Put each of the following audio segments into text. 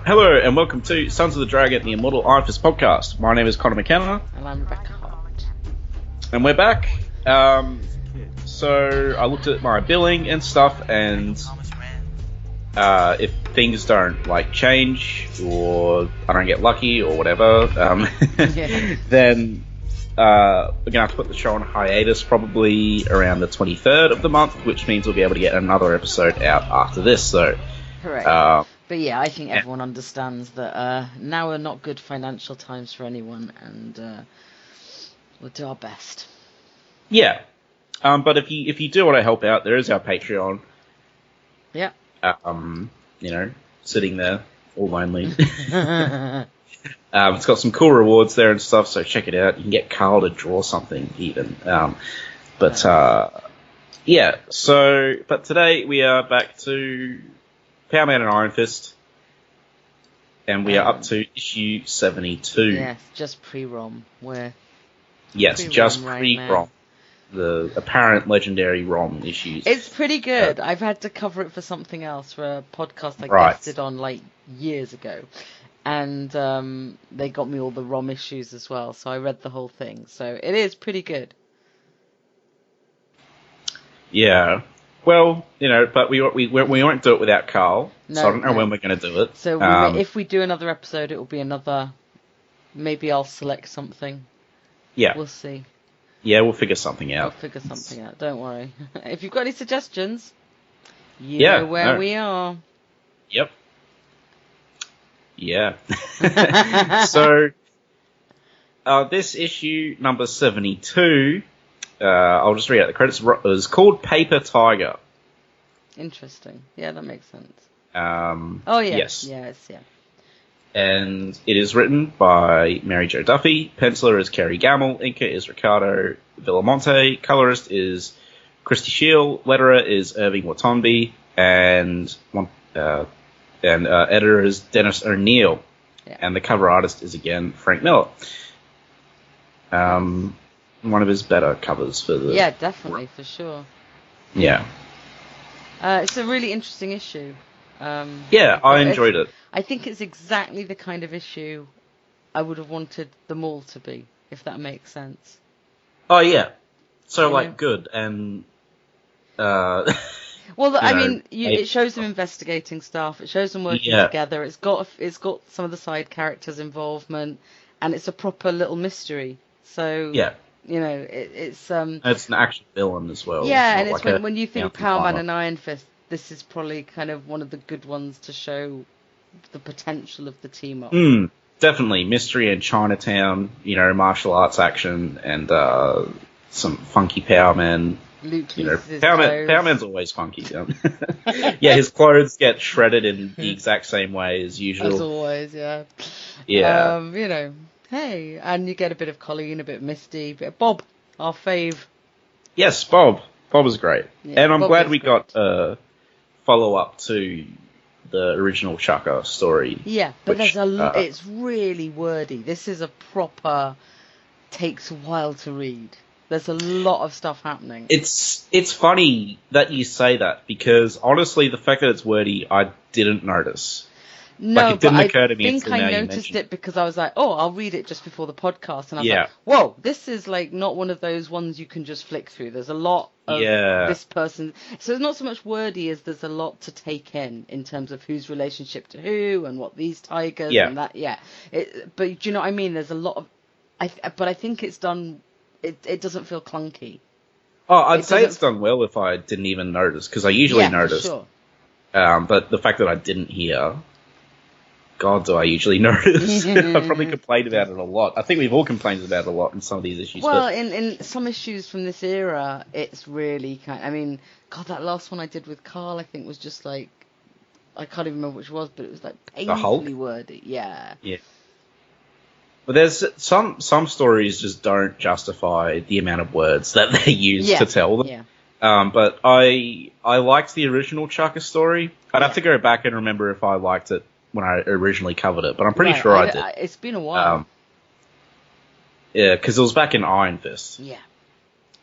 Hello and welcome to Sons of the Dragon, the Immortal Iron Fist podcast. My name is Connor McKenna. And I'm Rebecca Hart. And we're back. So I looked at my billing and stuff, and if things don't change or I don't get lucky or whatever, then we're gonna have to put the show on hiatus probably around the 23rd of the month, which means we'll be able to get another episode out after this. So, correct. But yeah, I think everyone understands that now are not good financial times for anyone, and we'll do our best. Yeah. But if you do want to help out, there is our Patreon. Yeah. Sitting there all lonely. It's got some cool rewards there and stuff, so check it out. You can get Carl to draw something even. But today we are back to Power Man and Iron Fist, and we are up to issue 72. Yes, just pre-ROM. Just pre-ROM. The apparent legendary ROM issues. It's pretty good. I've had to cover it for something else, for a podcast I guested on years ago. And they got me all the ROM issues as well, so I read the whole thing. So it is pretty good. Yeah. Well, but we won't do it without Carl, so I don't know when we're going to do it. So if we do another episode, it will be another... Maybe I'll select something. Yeah. We'll see. Yeah, we'll figure something out. Don't worry. If you've got any suggestions, you know where we are. Yep. Yeah. So, this issue, number 72... I'll just read out the credits. It was called Paper Tiger. Interesting. Yeah, that makes sense. Yes. Yes, yeah. And it is written by Mary Jo Duffy. Penciler is Kerry Gamble. Inker is Ricardo Villamonte. Colorist is Christy Shield. Letterer is Irving Watombi. And editor is Dennis O'Neill. Yeah. And the cover artist is, again, Frank Miller. One of his better covers for the... Yeah, definitely, for sure. Yeah. It's a really interesting issue. I enjoyed it. I think it's exactly the kind of issue I would have wanted them all to be, if that makes sense. Oh, yeah. So, good, and... Well, it shows them investigating stuff, it shows them working together, it's got some of the side characters' involvement, and it's a proper little mystery. So... Yeah. It's an action villain as well. Yeah, and it's when you think Power Man and Iron Fist, this is probably kind of one of the good ones to show the potential of the team up. Definitely. Mystery in Chinatown, martial arts action, and some funky Power Man. Power Man's always funky. Yeah, his clothes get shredded in the exact same way as usual. As always, yeah. Yeah. Hey, and you get a bit of Colleen, a bit of Misty, a bit of Bob, our fave. Yes, Bob. Bob was great. Yeah, and I'm Bob glad we great. got a follow-up to the original Chaka story. Yeah, but it's really wordy. This is a proper... takes a while to read. There's a lot of stuff happening. It's funny that you say that, because honestly, the fact that it's wordy, I didn't notice. No, it didn't but occur to me I think until now I you noticed mentioned it because I was like, oh, I'll read it just before the podcast. And I was like, whoa, this is not one of those ones you can just flick through. There's a lot of this person. So it's not so much wordy as there's a lot to take in terms of whose relationship to who and what these tigers and that. Yeah. But do you know what I mean? There's a lot of... But I think it's done... It doesn't feel clunky. Oh, I'd say it's done well if I didn't even notice, because I usually notice. For sure. But the fact that I didn't hear... God, do I usually notice? I've probably complained about it a lot. I think we've all complained about it a lot in some of these issues. Well, in some issues from this era, it's really God, that last one I did with Carl, I think was just I can't even remember which it was, but it was painfully wordy. Yeah. Yeah. But there's some stories just don't justify the amount of words that they use to tell them. Yeah. But I liked the original Chaka story. I'd have to go back and remember if I liked it when I originally covered it, but I'm pretty sure I did. It's been a while. Yeah, because it was back in Iron Fist. Yeah.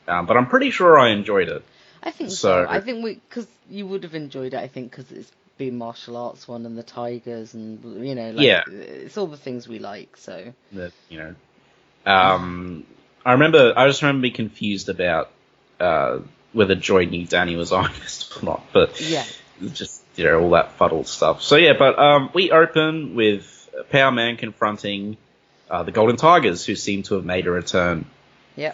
But I'm pretty sure I enjoyed it. I think so. I think because you would have enjoyed it. I think because it's been martial arts one and the tigers and it's all the things we like. So that I just remember being confused about whether Joy knew Danny was Iron Fist or not, but just all that fuddled stuff. So but we open with Power Man confronting the Golden Tigers, who seem to have made a return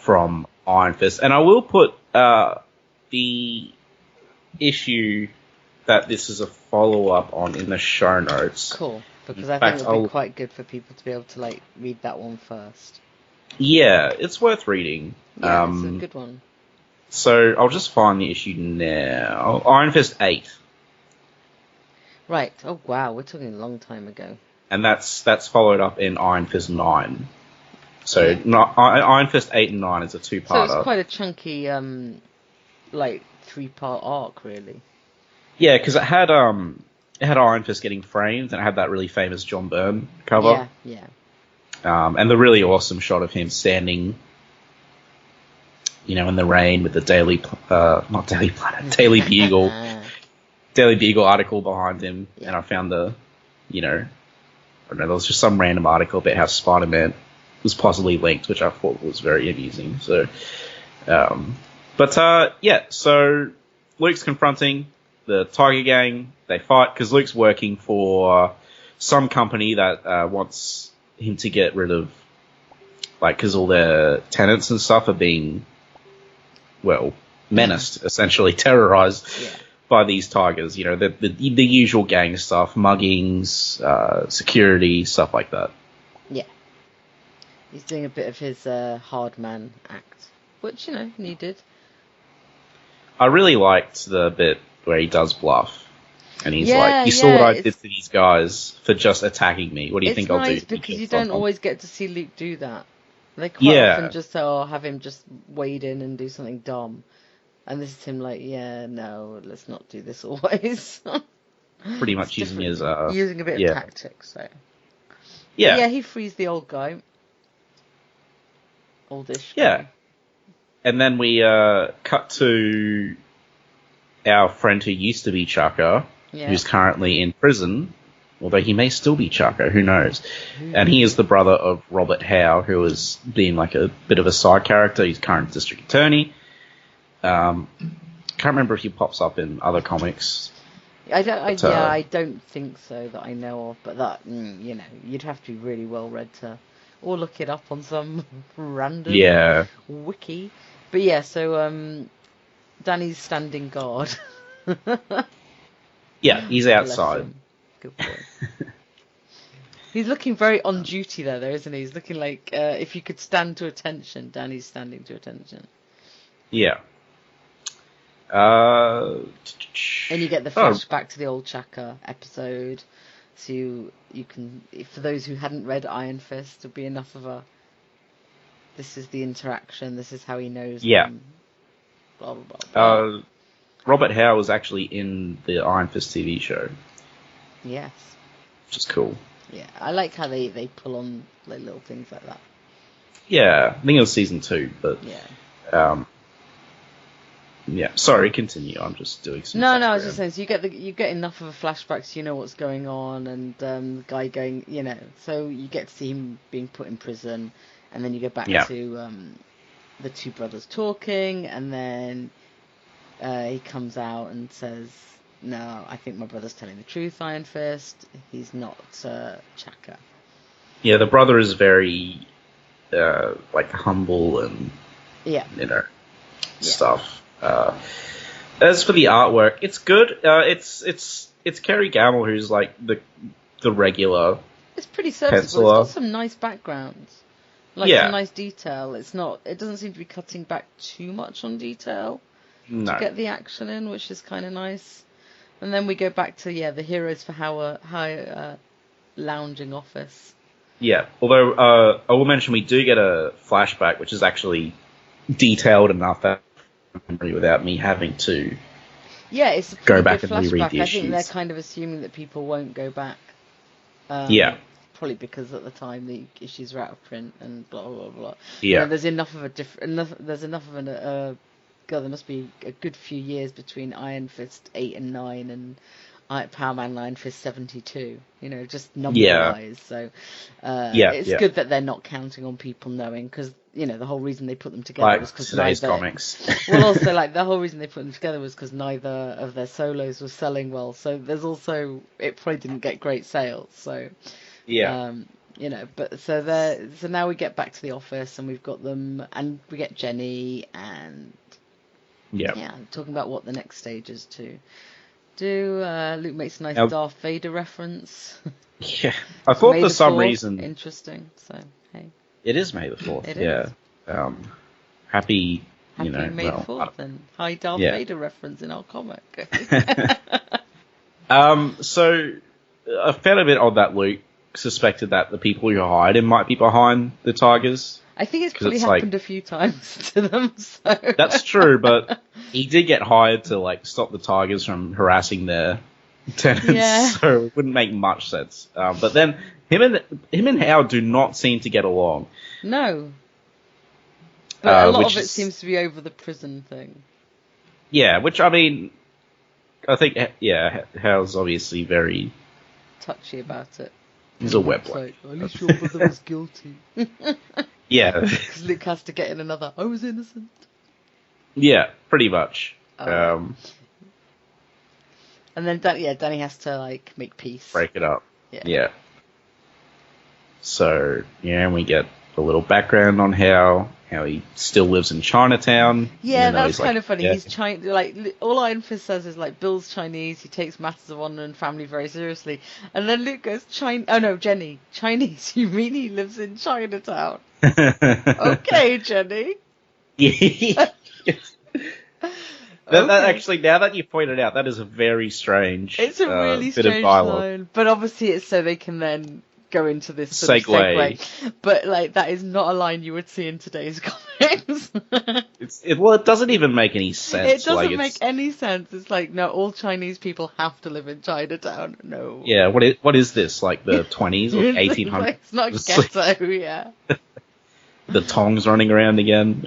from Iron Fist, and I will put the issue that this is a follow-up on in the show notes. Cool, because I think it would be quite good for people to be able to read that one first. Yeah, it's worth reading. Yeah, it's a good one. So I'll just find the issue now. Iron Fist 8. Right. Oh wow, we're talking a long time ago. And that's followed up in Iron Fist 9. So Iron Fist 8 and 9 is a two-parter. So it's quite a chunky, 3-part arc, really. Yeah, because it had Iron Fist getting framed, and it had that really famous John Byrne cover. Yeah. And the really awesome shot of him standing, in the rain with the Daily Bugle, Daily Bugle article behind him. Yeah. And I found I don't know, there was just some random article about how Spider-Man was possibly linked, which I thought was very amusing. So, so Luke's confronting the Tiger Gang. They fight because Luke's working for some company that wants him to get rid of, because all their tenants and stuff are being, menaced, essentially terrorized by these tigers. The usual gang stuff, muggings, security, stuff like that. Yeah. He's doing a bit of his hard man act, which, needed. I really liked the bit where he does bluff. And he's you saw what I did to these guys for just attacking me. What do you think I'll do? It's nice because you don't always get to see Luke do that. They quite often just have him just wade in and do something dumb. And this is him no, let's not do this always. Pretty much using his... using a bit of tactics, so... Yeah. But yeah, he frees the old guy. Oldish guy. Yeah. And then we cut to our friend who used to be Chaka, who's currently in prison, although he may still be Chaka, who knows. And he is the brother of Robert Howe, who has been a bit of a side character. He's current district attorney. Can't remember if he pops up in other comics. I don't think so that I know of, but that, you'd have to be really well read to, or look it up on some random wiki. But so, Danny's standing guard. Yeah, he's outside. Good boy. He's looking very on duty there, though, isn't he? He's looking like if you could stand to attention, Danny's standing to attention. Yeah. And you get the flashback to the old Chaka episode, so you can, for those who hadn't read Iron Fist, it'll be enough of a. This is the interaction. This is how he knows. Yeah. Them, blah blah blah. Robert Howe was actually in the Iron Fist TV show. Yes. Which is cool. Yeah, I like how they pull on little things like that. Yeah, I think it was season 2, but sorry, continue. I'm just doing some. No, I was just saying. So you get enough of a flashback, so you know what's going on, and the guy going, so you get to see him being put in prison, and then you go back to the two brothers talking, and then he comes out and says, "No, I think my brother's telling the truth, Iron Fist. He's not Chaka." Yeah, the brother is very humble and stuff. As for the artwork, it's good. It's Kerry Gamble who's the regular. It's pretty serviceable. Penciler. It's got some nice backgrounds, some nice detail. It doesn't seem to be cutting back too much on detail to get the action in, which is kind of nice. And then we go back to the Heroes for Hire lounging office. Yeah, although I will mention we do get a flashback, which is actually detailed enough that without me having to it's a go back and flashback. reread the issues. I think they're kind of assuming that people won't go back. Probably because at the time the issues were out of print and blah blah blah. Yeah, there's enough of a God, there must be a good few years between Iron Fist 8 and 9 and Power Man Iron Fist 72, just number-wise. So it's good that they're not counting on people knowing, because, the whole reason they put them together was because today's comics. Well, also, the whole reason they put them together was because neither of their solos was selling well. So there's also, it probably didn't get great sales. So, but so now we get back to the office and we've got them, and we get Jenny and talking about what the next stage is to do. Luke makes a nice Darth Vader reference. Yeah, I thought for some reason interesting. So hey, it is May the 4th. Happy Happy May the 4th, and hi Darth Vader reference in our comic. So I felt a bit odd that Luke suspected that the people who hired him might be behind the Tigers. I think it's probably happened a few times to them. So. That's true, but he did get hired to stop the Tigers from harassing their tenants, so it wouldn't make much sense. But then him and Howard do not seem to get along. No, but a lot of it seems to be over the prison thing. Yeah, which I think Howard's obviously very touchy about it. He's a webler. At least your brother was guilty. Yeah. Because Luke has to get in another, I was innocent. Yeah, pretty much. And then Danny has to make peace. Break it up. Yeah. So, we get a little background on how he still lives in Chinatown. Yeah, that's kind of funny. Yeah. He's all Iron Fist says is Bill's Chinese. He takes matters of honor and family very seriously. And then Luke goes, Jenny, Chinese. You mean he lives in Chinatown? Okay, Jenny. Yeah. Actually, now that you pointed out, that is a very strange. It's a really strange line, but obviously it's so they can then go into this sort of segue. But that is not a line you would see in today's comics. It doesn't even make any sense. It doesn't make any sense. It's no, all Chinese people have to live in Chinatown. No. Yeah, what is this? The 20s or 1800s? It's not ghetto, yeah. The Tongs running around again.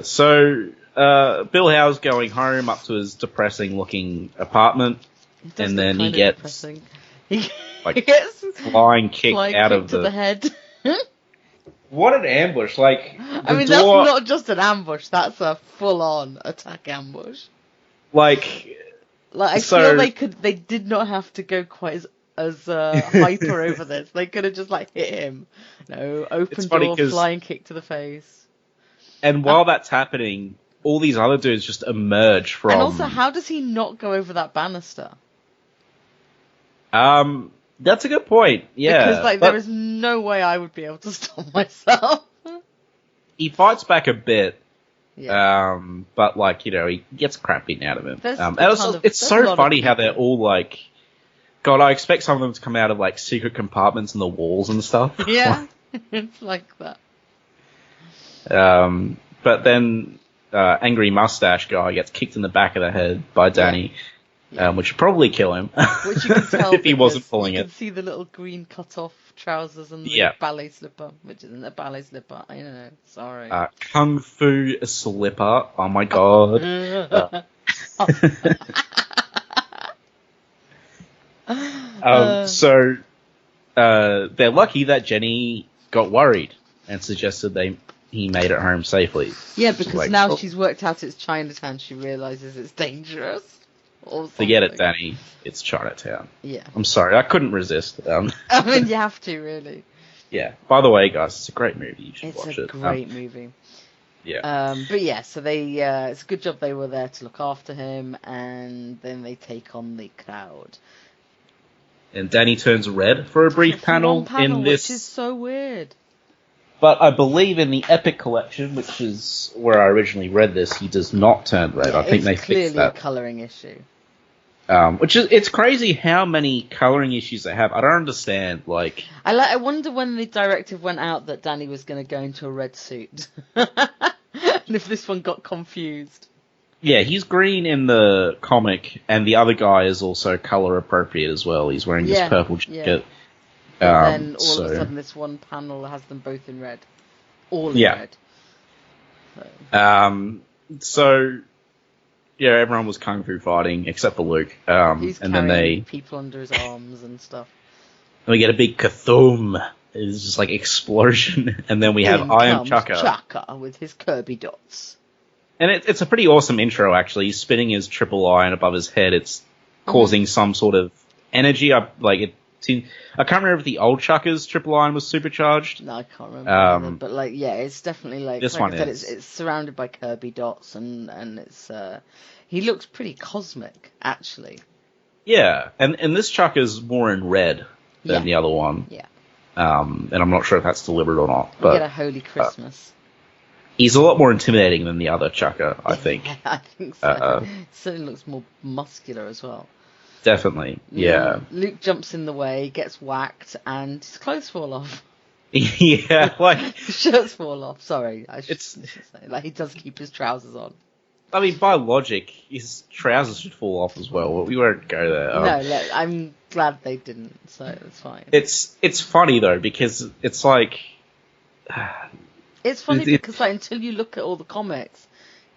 So Bill Howe's going home up to his depressing-looking apartment, and then he gets flying kicked out of the head. What an ambush! That's not just an ambush. That's a full-on attack ambush. I feel they did not have to go quite as hyper over this. They could have just hit him. No, open door, flying kick to the face. And while that's happening, all these other dudes just emerge from. And also, how does he not go over that banister? That's a good point. Yeah, because there is no way I would be able to stop myself. He fights back a bit. Yeah. But he gets crap beaten out of him. It's so funny how they're all God, I expect some of them to come out of secret compartments in the walls and stuff. Yeah, it's like that. But then Angry Mustache guy gets kicked in the back of the head by Danny, which would probably kill him. Which you can tell if he wasn't pulling it. You can see the little green cut-off trousers and the ballet slipper, which isn't a ballet slipper. I don't know. Sorry. Kung Fu slipper. Oh my god. So they're lucky that Jenny got worried and suggested he made it home safely. Yeah, because now she's worked out it's Chinatown, she realises it's dangerous. Forget it, Danny. It's Chinatown. Yeah. I'm sorry, I couldn't resist. You have to, really. Yeah. By the way, guys, it's a great movie. You should watch it. It's a great movie. Yeah. But so they, it's a good job they were there to look after him, and then they take on the crowd. And Danny turns red for a brief panel in this. Which is so weird. But I believe in the Epic Collection, which is where I originally read this, he does not turn red. I think they fixed that. It's clearly a colouring issue. It's crazy how many colouring issues they have. I don't understand. I wonder when the directive went out that Danny was going to go into a red suit, and if this one got confused. Yeah, he's green in the comic, and the other guy is also colour appropriate as well. He's wearing this purple jacket. And then all of a sudden, this one panel has them both in red, all in red. So yeah, everyone was kung fu fighting except for Luke. He's and carrying then people under his arms and stuff. we get a big kathum. It's just like explosion, and then we have I Am Chaka. Chaka with his Kirby dots. And it's a pretty awesome intro, actually. He's spinning his triple iron above his head. It's causing some sort of energy. I can't remember if the old Chaka's triple iron was supercharged. No, I can't remember either, but it's definitely this like one I said, is. It's surrounded by Kirby dots, and it's he looks pretty cosmic, actually. Yeah, and this Chaka's more in red than the other one. Yeah. And I'm not sure if that's deliberate or not. We but get a Holy Christmas. He's a lot more intimidating than the other Chaka, I think. I think so. It certainly looks more muscular as well. Definitely, yeah. Luke jumps in the way, gets whacked, and his clothes fall off. Yeah, like... His shirts fall off, sorry. I should say. Like, he does keep his trousers on. I mean, by logic, his trousers should fall off as well. We won't go there. No, I'm glad they didn't, so it's fine. It's funny, though, because it's like... It's funny because like until you look at all the comics,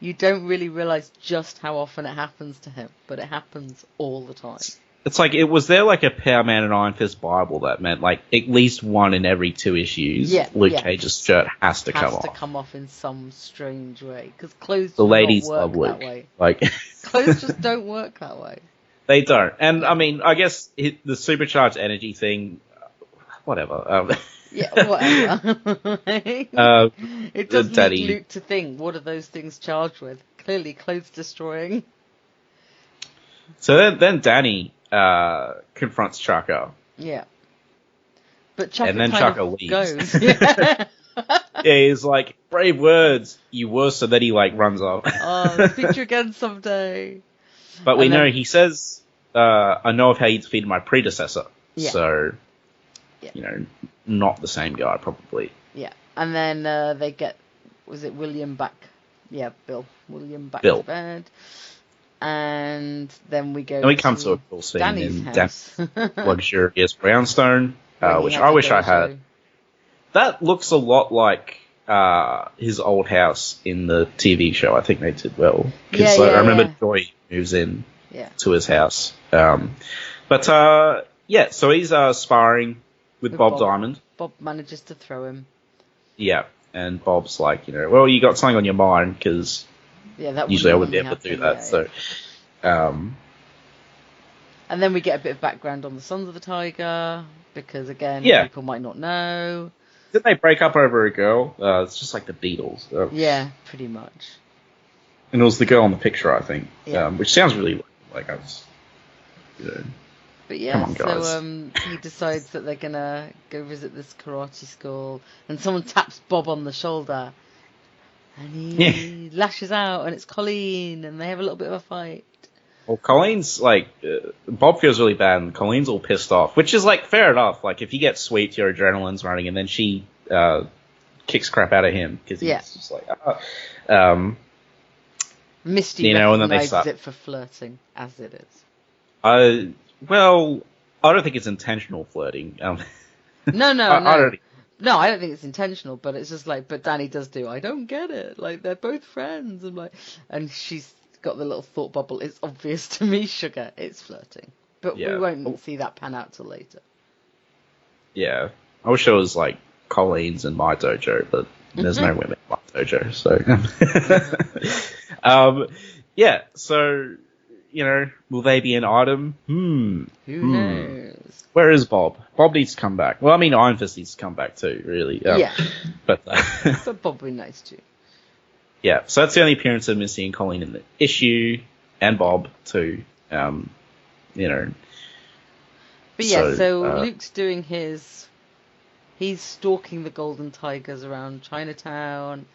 you don't really realise just how often it happens to him, but it happens all the time. It's like, was there like a Power Man and Iron Fist Bible that meant like at least one in every 2 issues, Luke Cage's shirt has to come off. Has to come off in some strange way, because clothes the do ladies not love work Luke. that way. Like clothes just don't work that way. They don't. And I mean, I guess the supercharged energy thing, whatever. Yeah, whatever. It does lead Luke to think, what are those things charged with? Clearly clothes destroying. So then Danny confronts Chaka. Yeah. But Chaka and then Chaka leaves. Goes. Yeah. He's like, brave words, you wuss, and then he like runs off. Oh, speak to you again someday. But we know he says, I know of how you defeated my predecessor. Yeah. So, not the same guy, probably. Yeah. And then they get, was it William back? Yeah, Bill. William back to bed. And then we go and we come to a cool scene Danny's in house. Danny's luxurious brownstone, which I wish I had. That looks a lot like his old house in the TV show. I think they did well. Because I remember Joy moves in to his house. So he's sparring with Bob Diamond. Bob manages to throw him. Yeah, and Bob's like, well, you got something on your mind, because usually I wouldn't be able to do that. And then we get a bit of background on the Sons of the Tiger, because again, people might not know. Didn't they break up over a girl? It's just like the Beatles. Yeah, pretty much. And it was the girl on the picture, I think, which sounds really like I was, But yeah, come on, guys. So he decides that they're gonna go visit this karate school, and someone taps Bob on the shoulder, and he lashes out, and it's Colleen, and they have a little bit of a fight. Well, Colleen's like, Bob feels really bad, and Colleen's all pissed off, which is like fair enough. Like if you get sweet, your adrenaline's running, and then she kicks crap out of him because he's just like, Misty recognizes it for flirting, as it is. Well, I don't think it's intentional flirting. No. No, I don't think it's intentional, but it's just like, but Danny does do, I don't get it. Like, they're both friends. And she's got the little thought bubble. It's obvious to me, sugar. It's flirting. But we won't see that pan out till later. Yeah. I wish there was, like, Colleen's in my dojo, but there's no women in my dojo, so. So... will they be an item? Who knows? Where is Bob? Bob needs to come back. Well, I mean, Iron Fist needs to come back too, really. But Bob would be nice too. Yeah, so that's the only appearance of Missy and Colleen in the issue, and Bob too. But so Luke's doing he's stalking the Golden Tigers around Chinatown,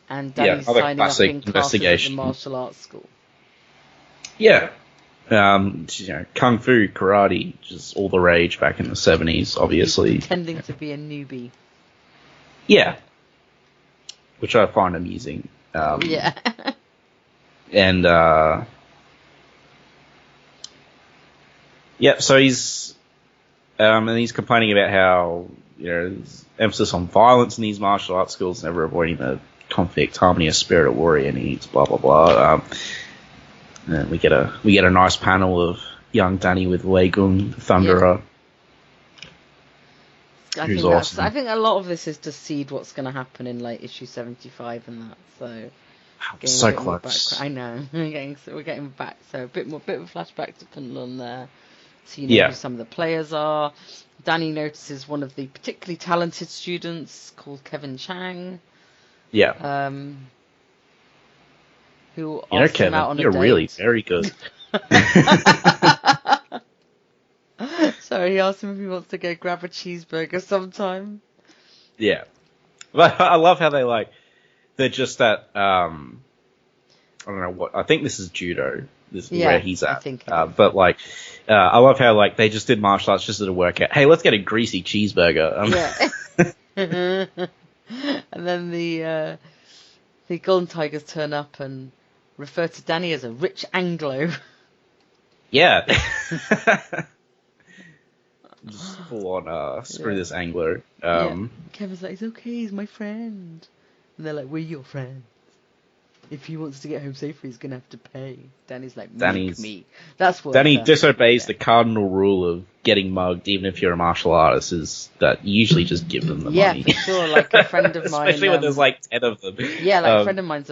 and Danny's signing up in classes at the martial arts school. Yeah. Kung Fu, karate, just all the rage back in the 70s, obviously. He's pretending to be a newbie. Yeah. Which I find amusing. And, so he's complaining about how, there's emphasis on violence in these martial arts schools, never avoiding the convict, Harmony, a spirit of warrior needs, blah blah blah. And we get a nice panel of young Danny with Wei Gung, Thunderer. I think awesome. I think a lot of this is to seed what's going to happen in like issue 75 and that. So close. I know we're getting back. So a bit of a flashback to Kunlun there. So you know who some of the players are. Danny notices one of the particularly talented students called Kevin Chang. Yeah. Who asked him out on a date. You're really very good. So he asked him if he wants to go grab a cheeseburger sometime. Yeah. But I love how they're just at, I don't know what, I think this is judo. This is where he's at. I think but I love how they just did martial arts just to work out, hey, let's get a greasy cheeseburger. And then the Golden Tigers turn up and refer to Danny as a rich Anglo. Yeah. Just full on screw this Anglo. Kevin's like, it's okay, he's my friend. And they're like, we're your friends. If he wants to get home safely, he's gonna have to pay. Danny's like, make me. That's what Danny disobeys the cardinal rule of getting mugged, even if you're a martial artist, is that you usually just give them the money. Yeah, for sure. Like a friend of mine. Especially when there's 10 of them. Yeah, a friend of mine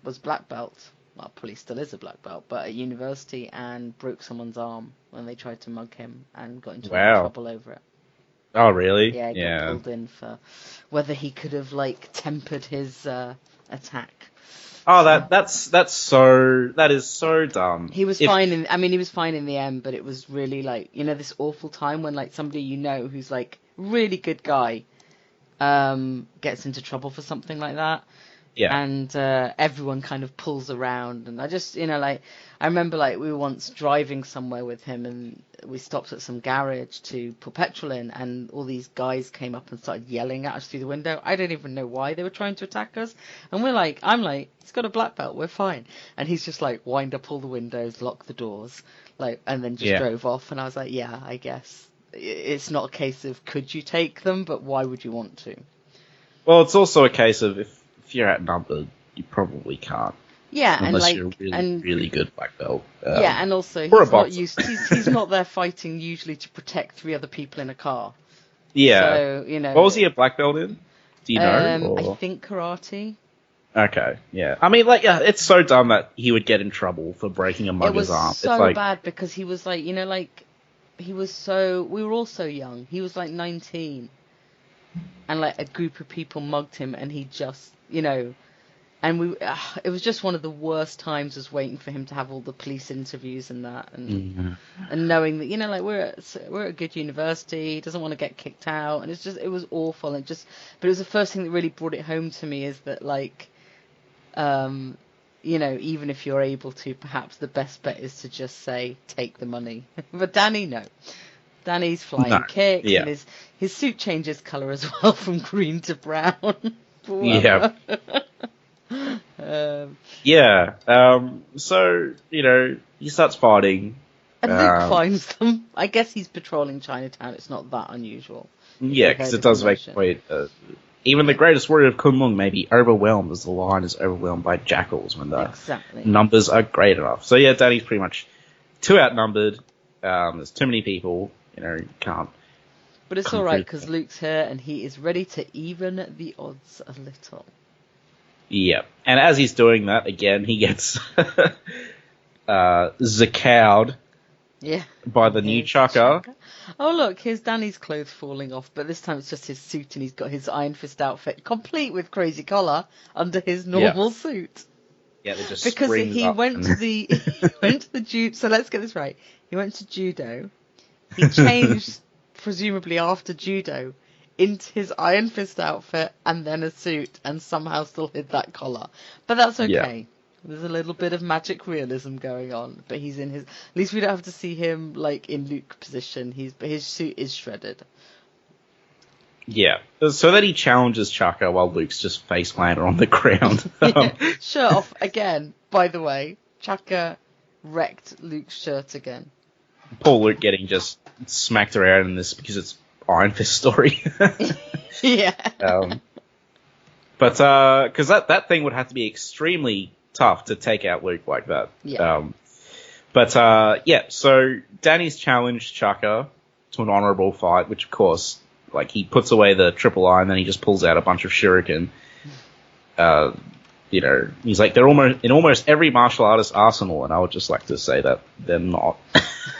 was black belt. Well, probably still is a black belt, but at university, and broke someone's arm when they tried to mug him and got into trouble over it. Oh, really? Yeah, he got pulled in for whether he could have tempered his attack. Oh, that is so dumb. He was fine he was fine in the end, but it was really this awful time when somebody who's really good guy gets into trouble for something like that. Yeah. And everyone kind of pulls around, and I just I remember we were once driving somewhere with him, and we stopped at some garage to put petrol in, and all these guys came up and started yelling at us through the window. I don't even know why they were trying to attack us, and I'm like, he's got a black belt, we're fine, and he's just wind up all the windows, lock the doors, and then just drove off, and I was like, yeah, I guess it's not a case of could you take them, but why would you want to? Well, it's also a case of if you're outnumbered, you probably can't. Yeah, unless you're really good black belt. And also he's not there fighting usually to protect 3 other people in a car. Yeah. So, what was he a black belt in? Do you know? I think karate. Okay, yeah. I mean, it's so dumb that he would get in trouble for breaking a mugger's arm. It was so bad because he was we were all so young. He was 19. And a group of people mugged him, and he just, and it was just one of the worst times, was waiting for him to have all the police interviews and that, and knowing that we're at a good university, he doesn't want to get kicked out, and it was awful, but it was the first thing that really brought it home to me is that even if you're able to, perhaps the best bet is to just say take the money. But Danny, no. Danny's flying kicks, and his suit changes colour as well from green to brown. Yeah. So, he starts fighting. And Luke finds them. I guess he's patrolling Chinatown. It's not that unusual. Yeah, because it does make point. Even the greatest warrior of Kunlun may be overwhelmed, as the lion is overwhelmed by jackals when the numbers are great enough. So yeah, Danny's pretty much too outnumbered. There's too many people. Can't. But it's alright, because Luke's here, and he is ready to even the odds a little. Yeah. And as he's doing that, again, he gets zakowed by the new Chaka. Oh, look, here's Danny's clothes falling off, but this time it's just his suit, and he's got his Iron Fist outfit, complete with crazy collar, under his normal suit. Yeah, they just because he went to the judo. So let's get this right. He went to judo. He changed, presumably after judo, into his Iron Fist outfit and then a suit, and somehow still hid that collar. But that's okay. Yeah. There's a little bit of magic realism going on, but he's in his. At least we don't have to see him in Luke position. His suit is shredded. Yeah, so then he challenges Chaka while Luke's just face planted on the ground. Shirt off again. By the way, Chaka wrecked Luke's shirt again. Poor Luke getting just smacked around in this because it's Iron Fist story. Yeah. But because that thing would have to be extremely tough to take out Luke like that. Yeah. So Danny's challenged Chaka to an honorable fight, which of course, like, he puts away the triple I and then he just pulls out a bunch of shuriken. He's like, they're in almost every martial artist arsenal, and I would just like to say that they're not.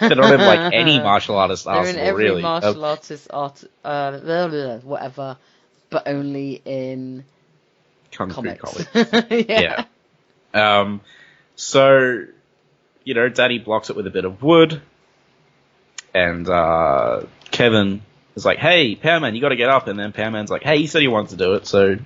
They're not in, like, any martial artist arsenal, really. They're in every martial artist whatever, but only in Kung Fu comics. College. Yeah. So, Danny blocks it with a bit of wood, and Kevin is like, hey, Powerman, you gotta get up, and then Powerman's like, hey, he said he wants to do it, so,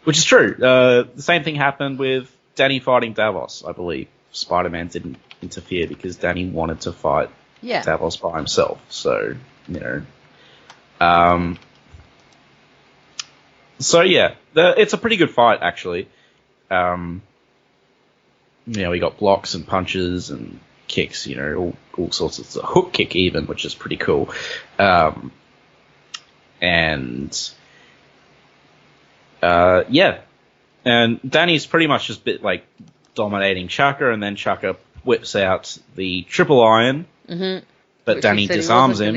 which is true. The same thing happened with Danny fighting Davos, I believe. Spider-Man didn't interfere because Danny wanted to fight Davos by himself, so, it's a pretty good fight, actually. We got blocks and punches and kicks, all sorts of stuff. Hook kick even, which is pretty cool. And Danny's pretty much just dominating Chaka, and then Chaka whips out the triple iron, but which Danny disarms him.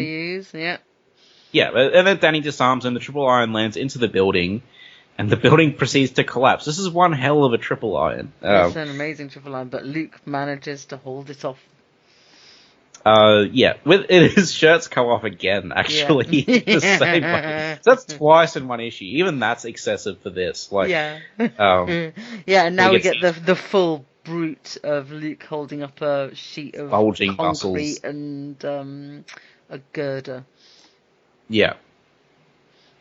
Yeah, and then Danny disarms him, the triple iron lands into the building, and the building proceeds to collapse. This is one hell of a triple iron. It's an amazing triple iron, but Luke manages to hold it off. With his shirts come off again, actually. The same way. So that's twice in one issue. Even that's excessive for this. And now we get the full brute of Luke holding up a sheet of bulging concrete muscles and a girder. Yeah.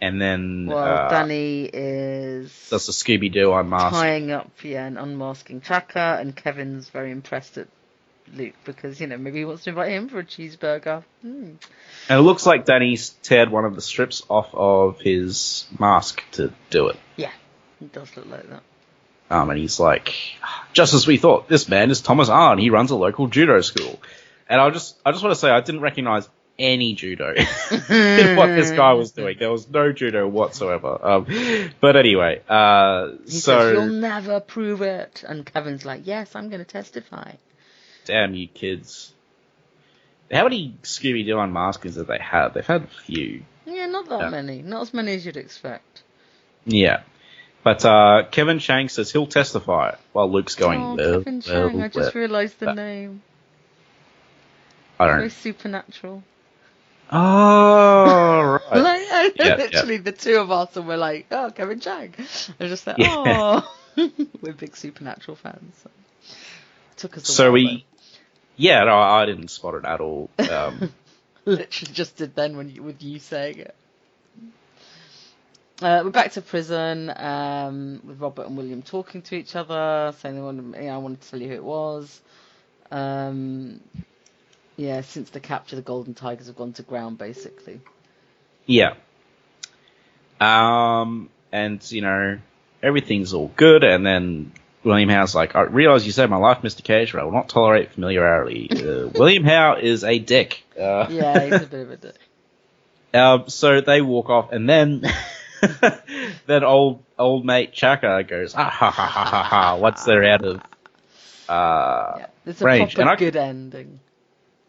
And then Danny is does the Scooby-Doo unmask, tying up and unmasking Chaka, and Kevin's very impressed at Luke because maybe he wants to invite him for a cheeseburger. And it looks like Danny's teared one of the strips off of his mask to do it. Yeah, it does look like that. And he's like, just as we thought, this man is Thomas Arn. He runs a local judo school. And I just want to say I didn't recognize any judo in what this guy was doing. There was no judo whatsoever. But anyway, he says, you'll never prove it. And Kevin's like, yes, I'm going to testify. Damn you kids. How many Scooby-Doo unmaskings have they had? They've had a few. Yeah, not that many. Not as many as you'd expect. Yeah. But Kevin Chang says he'll testify while Luke's going, Kevin Chang, I just realised the name. I don't know. Very supernatural. Oh, right. Literally, the two of us, and we're like, oh, Kevin Chang. I was just like, oh. We're big Supernatural fans. So. It took us a while. I didn't spot it at all. Literally just did then with you saying it. We're back to prison with Robert and William talking to each other, saying I wanted to tell you who it was. Since the capture, the Golden Tigers have gone to ground, basically. Yeah. And, everything's all good, and then William Howe's like, I realise you saved my life, Mr. Cage, but I will not tolerate familiarity. William Howe is a dick. He's a bit of a dick. So they walk off, and then then old mate Chaka goes, ha ha ha ha ha ha, once they're out of it's a range. Proper good ending.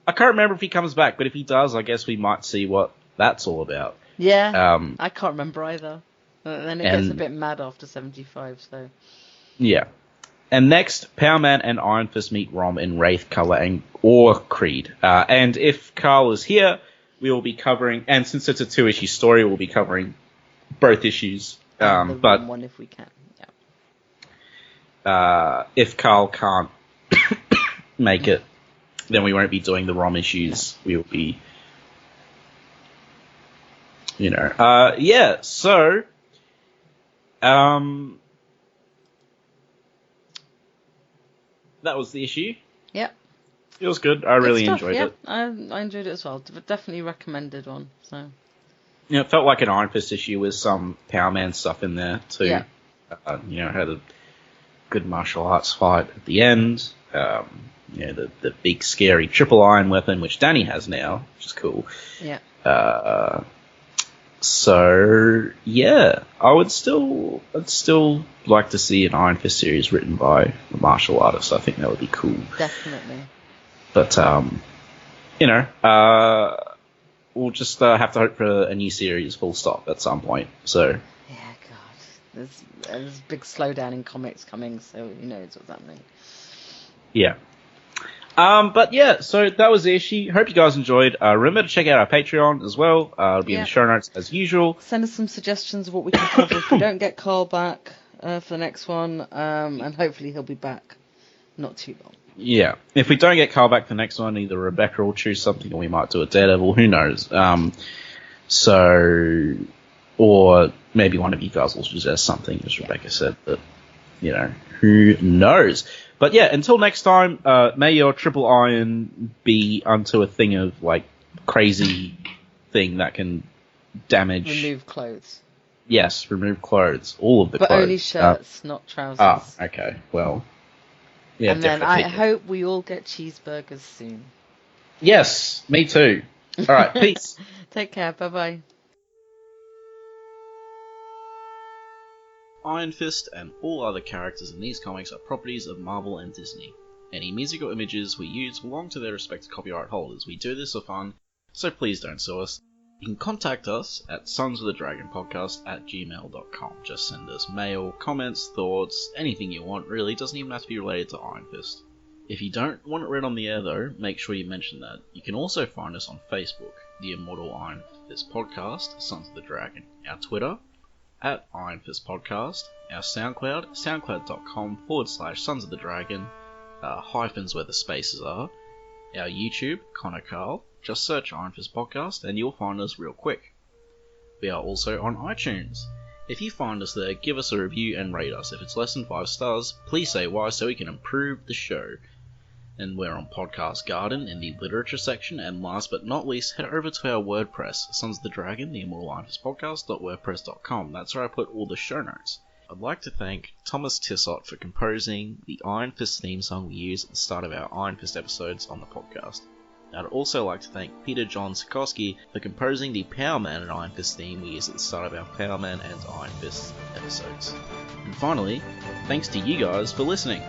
I can't remember if he comes back, but if he does, I guess we might see what that's all about. Yeah, I can't remember either. Then it gets a bit mad after 75, so... Yeah. And next, Powerman and Iron Fist meet Rom in Wraith, Color, or Creed. And if Carl is here, we will be covering... And since it's a 2-issue story, we'll be covering both issues. But one if we can, yeah. If Carl can't make it, then we won't be doing the ROM issues. We will be... so... that was the issue. Yep. It was good. I really enjoyed it. I enjoyed it as well. Definitely recommended one. So. Yeah, it felt like an Iron Fist issue with some Power Man stuff in there too. Yeah. Had a good martial arts fight at the end. The big scary triple iron weapon, which Danny has now, which is cool. Yeah. So yeah, I'd still like to see an Iron Fist series written by a martial artist. I think that would be cool. Definitely. But we'll just have to hope for a new series, full stop, at some point. So yeah, God, there's a big slowdown in comics coming, so who knows what's happening. Yeah. But yeah, so that was the issue. Hope you guys enjoyed. Remember to check out our Patreon as well. It'll be in the show notes as usual. Send us some suggestions of what we can cover if we don't get Carl back for the next one, and hopefully he'll be back not too long. Yeah, if we don't get Carl back for the next one, either Rebecca will choose something, or we might do a Daredevil. Who knows? Or maybe one of you guys will suggest something, as Rebecca said. But who knows? But yeah, until next time, may your triple iron be unto a thing of like crazy thing that can damage. Remove clothes. Yes, remove clothes. All of the clothes. But only shirts, not trousers. Ah, okay. Well, yeah. And then I hope we all get cheeseburgers soon. Yes, me too. All right, peace. Take care. Bye-bye. Iron Fist and all other characters in these comics are properties of Marvel and Disney. Any music or images we use belong to their respective copyright holders. We do this for fun, so please don't sue us. You can contact us at sonsofthedragonpodcast@gmail.com. Just send us mail, comments, thoughts, anything you want really. It doesn't even have to be related to Iron Fist. If you don't want it read on the air though, make sure you mention that. You can also find us on Facebook, the Immortal Iron Fist Podcast, Sons of the Dragon, our Twitter, at Iron Fist Podcast, our SoundCloud, soundcloud.com/Sons of the Dragon, hyphens where the spaces are, our YouTube, Connor Carl, just search Iron Fist Podcast and you'll find us real quick. We are also on iTunes. If you find us there, give us a review and rate us. If it's less than 5 stars, please say why so we can improve the show. And we're on Podcast Garden in the literature section, and last but not least, head over to our WordPress, Sons of the Dragon, the Immortal Iron Fist Podcast.wordpress.com. That's where I put all the show notes. I'd like to thank Thomas Tissot for composing the Iron Fist theme song we use at the start of our Iron Fist episodes on the podcast. I'd also like to thank Peter John Sikorsky for composing the Power Man and Iron Fist theme we use at the start of our Power Man and Iron Fist episodes. And finally, thanks to you guys for listening.